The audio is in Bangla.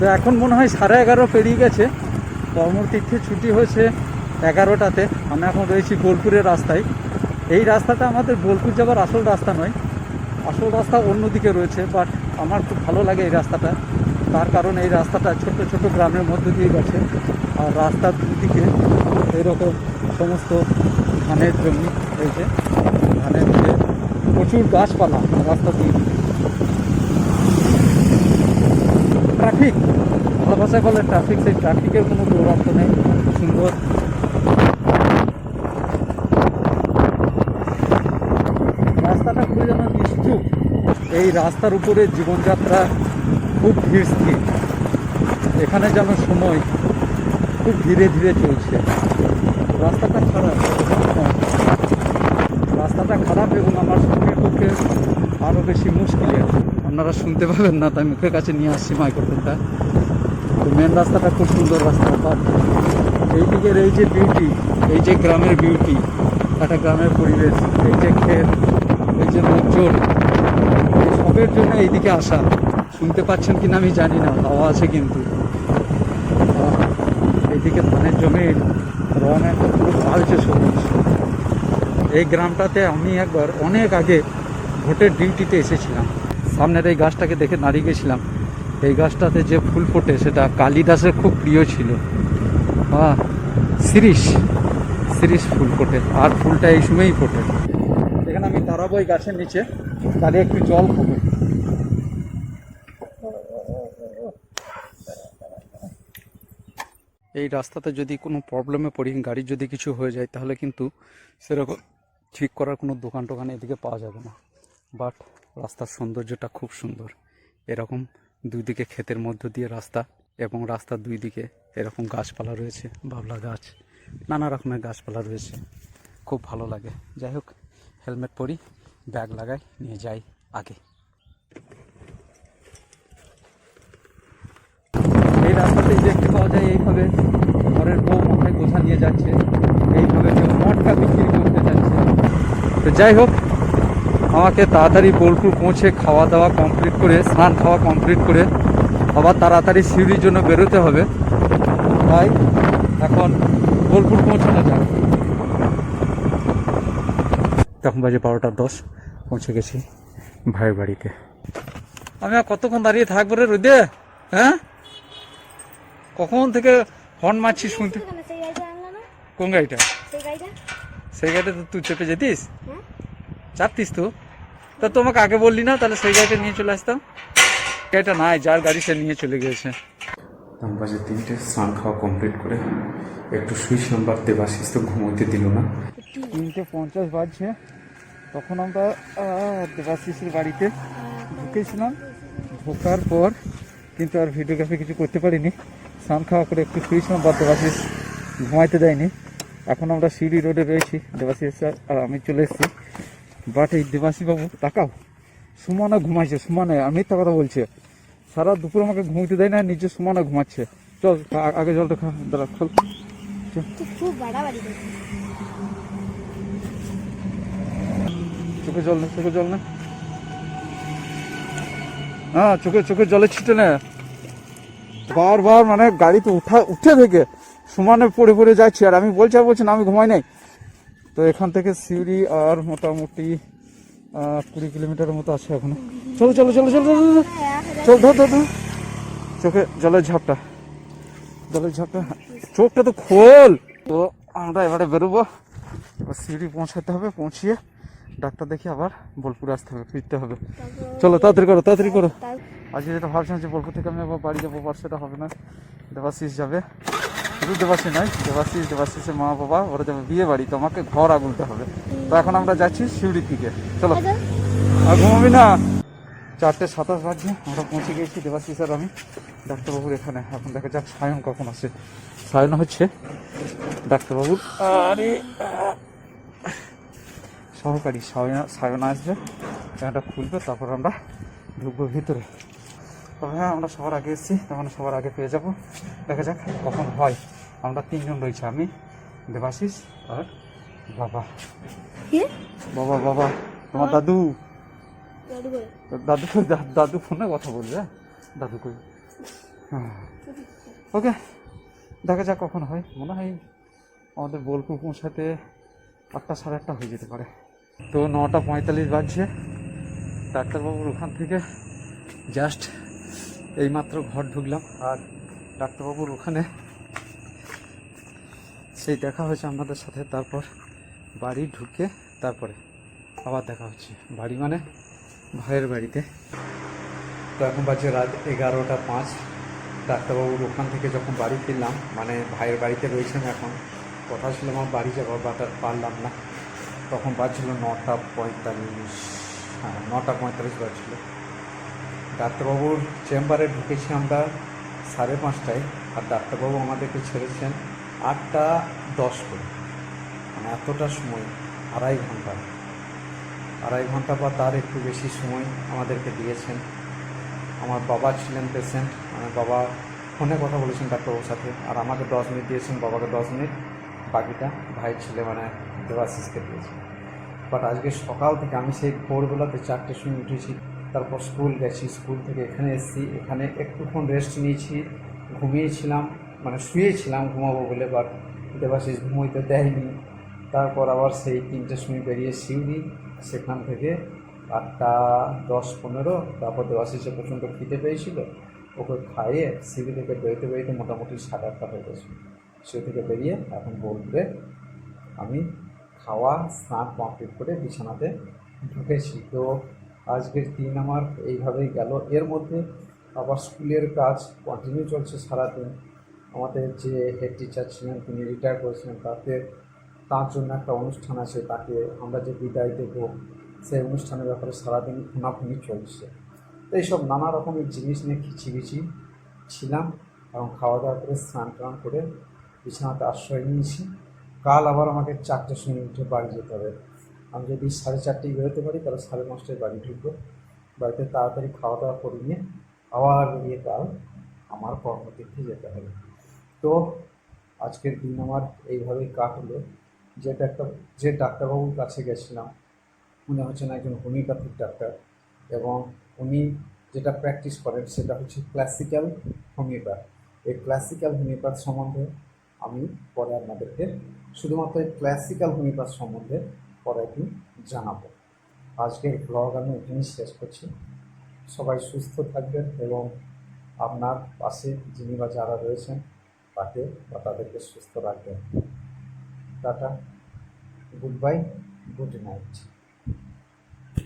তো এখন মনে হয় 11:30 পেরিয়ে গেছে। কর্মতীর্থে ছুটি হয়েছে 11টাতে। আমি এখন রয়েছি বোলপুরের রাস্তায়। এই রাস্তাটা আমাদের বোলপুর যাওয়ার আসল রাস্তা নয়, আসল রাস্তা অন্যদিকে রয়েছে। বাট আমার খুব ভালো লাগে এই রাস্তাটা, তার কারণ এই রাস্তাটা ছোট ছোট গ্রামের মধ্যে দিয়ে গেছে। আর রাস্তার দুদিকে এরকম সমস্ত ধানের জমি রয়েছে, ধানের দিকে প্রচুর গাছপালা রাস্তা দিয়ে। ট্রাফিক, ভালো ভাষায় বলে ট্রাফিক, সেই ট্রাফিকের কোনো দৌরাত্ম নেই। সুন্দর রাস্তাটা খুবই যেন নিশ্চুপ। এই রাস্তার উপরে জীবনযাত্রা খুব ধীর স্থির। এখানে যেন সময় খুব ধীরে ধীরে চলছে। রাস্তাটা খারাপ, রাস্তাটা খারাপ এবং আমার সঙ্গের পক্ষে আরও বেশি মুশকিলের। আপনারা শুনতে পাবেন না, তাই মুখের কাছে নিয়ে আসছি মাইক্রোফোনটা। তো মেন রাস্তাটা খুব সুন্দর রাস্তা। বাট এই দিকের এই যে বিউটি, এই যে গ্রামের বিউটি, একটা গ্রামের পরিবেশ, এই যে ক্ষেত, এই যে লোকজন, সবের জন্য এইদিকে আসা। শুনতে পাচ্ছেন কিনা আমি জানি না, হাওয়া আছে কিন্তু। এইদিকে ধানের জমির রং একটা পুরো কালচে সবুজ। এই গ্রামটাতে আমি একবার অনেক আগে ভোটের ডিউটিতে এসেছিলাম। সামনের এই গাছটাকে দেখে দাঁড়িয়ে গেছিলাম। এই গাছটাতে যে ফুল ফোটে সেটা কালিদাসের খুব প্রিয় ছিল। শিরিষ ফুল ফোটে, আর ফুলটা এই সময়ই ফোটে। এখানে আমি দাঁড়াবো এই গাছের নিচে, দাঁড়িয়ে একটু জল খাবো। এই রাস্তাতে যদি কোনো প্রবলেমে পড়ি, গাড়ির যদি কিছু হয়ে যায়, তাহলে কিন্তু সেরকম ঠিক করার কোনো দোকান টোকান এদিকে পাওয়া যাবে না। বাট রাস্তার সৌন্দর্যটা খুব সুন্দর। এরকম দুই দিকে ক্ষেতের মধ্য দিয়ে রাস্তা, এবং রাস্তার দুই দিকে এরকম গাছপালা রয়েছে, বাবলা গাছ, নানা রকমের গাছপালা রয়েছে। খুব ভালো লাগে। যাই হোক, হেলমেট পরি, ব্যাগ লাগাই, নিয়ে যাই আগে। এই রাস্তাতেই দেখতে পাওয়া যায় এইভাবে ঘরের বউ মাথায় বোঝা নিয়ে যাচ্ছে, এইভাবে কেউ মটকা বিক্রি করতে যাচ্ছে। তো যাই হোক, আমাকে তাড়াতাড়ি বোলপুর পৌঁছে খাওয়া দাওয়া কমপ্লিট করে, স্নান খাওয়া কমপ্লিট করে আবার তাড়াতাড়ি সিউড়ির জন্য বেরোতে হবে। তাই এখন বোলপুর পৌঁছানো যাক। তখন বাজে 12:10, পৌঁছে গেছি ভাইয়ের বাড়িতে। আমি আর কতক্ষণ দাঁড়িয়ে থাকবো রে রোদে? হ্যাঁ, কখন থেকে হর্ন মারছি শুনতে। কোন গাড়িটা? সেই গাড়িটা তো তুই চেপে যেতিস, চাপতিস তো। তা তোমাকে আগে বললি না, তাহলে সেই গাড়িটা নিয়ে চলে আসতাম। গাড়িটা নাই, যার গাড়ি সে নিয়ে চলে গিয়েছে। বাজে 3টে, স্নান খাওয়া কমপ্লিট করে একটু শুয়েছিলাম। বাড়তে দেবাশিস তো ঘুমোতে দিল না। 3:50 বাজছে। তখন আমরা দেবাশিসের বাড়িতে ঢুকেছিলাম। ঢোকার পর কিন্তু আর ভিডিওগ্রাফি কিছু করতে পারিনি। স্নান খাওয়া করে একটু শুয়েছিলাম, বা দেবাশিস ঘুমাইতে দেয়নি। এখন আমরা সিঁড়ি রোডে রয়েছি, দেবাশিস আর আমি চলে এসেছি। বাট এই দেবাশিস বাবু তাকাও, সুমনা ঘুমাইছে। সুমনা আর মিথ্যা কথা বলছে, সারা দুপুর আমাকে ঘুমাইতে দেয় না, নিজে সুমনা ঘুমাচ্ছে। চল আগে জলটা খা, দাঁড়া খোল। চোখে জল না, চোখে জল না। হ্যাঁ, চোখে জলের ছিটে না। বারবার মানে গাড়িতে উঠে থেকে সমানে পড়ে পড়ে যাচ্ছি, আর আমি বলছি না আমি ঘুমাই নাই। তো এখান থেকে সিউড়ি আর মোটামুটি 20 কিলোমিটারের মতো আছে এখনো। চলো চলো চলো চলো চলো চল, ধর ধর ধর। চোখে জলের ঝাপটা, চোখটা তো খোল। তো আমরা এবারে বেরোবো, এবার সিউড়ি পৌঁছাতে হবে। পৌঁছিয়ে ডাক্তার দেখি আবার বোলপুর আসতে হবে, ফিরতে হবে। চলো তাড়াতাড়ি করো। আজকে যেটা ভাবছিলাম যে বোলপুর থেকে আমি আবার বাড়ি যাবো, বাট সেটা হবে না। দেবাশিস যাবে, শুধু দেবাশিস নয়, দেবাশিসের মা বাবা ওরা যাবে বিয়ে বাড়ি, তো আমাকে ঘর আগুনতে হবে। তো এখন আমরা যাচ্ছি সিউড়ির দিকে। চলো, আর ঘুমাবি না। 4:27 বাজছে, আমরা পৌঁছে গিয়েছি দেবাশিস আর আমি ডাক্তারবাবুর এখানে। এখন দেখা যাক সায়ন কখন আসে। সায়ন হচ্ছে ডাক্তারবাবুর আরে সহকারী। সায়ন আসবে, এটা খুলবে, তারপর আমরা ঢুকবো ভিতরে। তবে হ্যাঁ, আমরা সবার আগে এসেছি, তখন সবার আগে পেয়ে যাবো। দেখা যাক কখন হয়। আমরা 3 জন রয়েছি, আমি, দেবাশিস আর বাবা। বাবা তোমার দাদু দাদু ফোনে কথা বলবে। দাদু কই? ওকে, দেখা যাক কখন হয়। মনে হয় আমাদের বোলপুর পৌঁছাতে 8টা সাড়ে 8টা হয়ে যেতে পারে। তো 9টা 45 বাজছে। ডাক্তারবাবুর ওখান থেকে জাস্ট এইমাত্র ঘর ঢুকলাম, আর ডাক্তারবাবুর ওখানে সেই দেখা হয়েছে আপনাদের সাথে। তারপর বাড়ি ঢুকে তারপরে আবার দেখা হচ্ছে, বাড়ি মানে ভাইয়ের বাড়িতে। তো এখন বাজে রাত 11টা 5। ডাক্তারবাবুর ওখান থেকে যখন বাড়ি ফিরলাম, মানে ভাইয়ের বাড়িতে রয়েছেন এখন, কথা ছিল আমার বাড়ি যাবার, বাট আর পারলাম না। তখন বাজছিল 9টা 45, হ্যাঁ 9টা 45 বাজছিল। ডাক্তারবাবুর চেম্বারে ঢুকেছি আমরা 5:30টায়, আর ডাক্তারবাবু আমাদেরকে ছেড়েছেন 8টা 10 করে। মানে এতটা সময়, 2.5 ঘন্টা, 2.5 ঘন্টা বা তার একটু বেশি সময় আমাদেরকে দিয়েছেন। আমার বাবা ছিলেন পেশেন্ট, আমার বাবা ফোনে কথা বলেছেন ডাক্তারবাবুর সাথে, আর আমাকে 10 মিনিট দিয়েছেন, বাবাকে 10 মিনিট, বাকিটা ভাইয়ের ছেলে মানে দেবাশিসকে দিয়েছেন। বাট আজকে সকাল থেকে আমি সেই ভোরবেলাতে 4টের সময় উঠেছি, তারপর স্কুল গেছি, স্কুল থেকে এখানে এসেছি, এখানে একটুক্ষণ রেস্ট নিয়েছি, ঘুমিয়েছিলাম, মানে শুয়েছিলাম ঘুমাবো বলে, বাট দেবাশিস ঘুমোইতে দেয়নি। তারপর আবার সেই 3টের সময় বেরিয়ে সিউড়ি, সেখান থেকে 8টা 10-15। তারপর দেবাশিসে প্রচণ্ড খিদে পেয়েছিল, ওকে খাইয়ে সিউড়ি থেকে বেরোতে বেরোতে মোটামুটি 8:30 হয়ে গেছে। সিউড়ি থেকে বেরিয়ে এখন বোলপুরে আমি খাওয়া স্নান কমপ্লিট করে বিছানাতে ঢুকেছি। তো আজকের দিন আমার এইভাবেই গেল। এর মধ্যে আবার স্কুলের কাজ কন্টিনিউ চলছে সারাদিন। আমাদের যে হেড টিচার ছিলেন তিনি রিটায়ার করেছিলেন, তার জন্য একটা অনুষ্ঠান আছে, তাকে আমরা যে বিদায় দেব, সেই অনুষ্ঠানের ব্যাপারে সারাদিন খুনাখুনি চলছে। তো এইসব নানা রকমের জিনিস নিয়ে খিচিবিচি ছিলাম, এবং খাওয়া দাওয়া করে স্নান টান করে বিছানাতে আশ্রয় নিয়েছি। কাল আবার আমাকে 4টের সময় উঠে বাড়ি যেতে হবে। আমি যদি 4:30টায় বেরোতে পারি, তাহলে 9:30টায় বাড়ি ঢুকবো। বাড়িতে তাড়াতাড়ি খাওয়া দাওয়া করে নিয়ে আবার গিয়ে কাল আমার কর্মতীর্থে যেতে হবে। তো আজকের দিন আমার এইভাবেই কাটলো। যে ডাক্তারবাবুর কাছে গেছিলাম, উনি হচ্ছেন একজন হোমিওপ্যাথিক ডাক্তার, এবং উনি যেটা প্র্যাকটিস করেন সেটা হচ্ছে ক্লাসিক্যাল হোমিওপ্যাথ। এই ক্লাসিক্যাল হোমিওপ্যাথ সম্বন্ধে আমি পরে আপনাদেরকে শুধুমাত্র এই ক্লাসিক্যাল হোমিওপ্যাথ সম্বন্ধে পরে একদিন জানাবো। আজকের ব্লগ আমি এখানেই শেষ করছি। সবাই সুস্থ থাকবেন, এবং আপনার পাশে যিনি বা যারা রয়েছেন তাকে বা তাদেরকে সুস্থ রাখবেন। Tata, good bye, good night.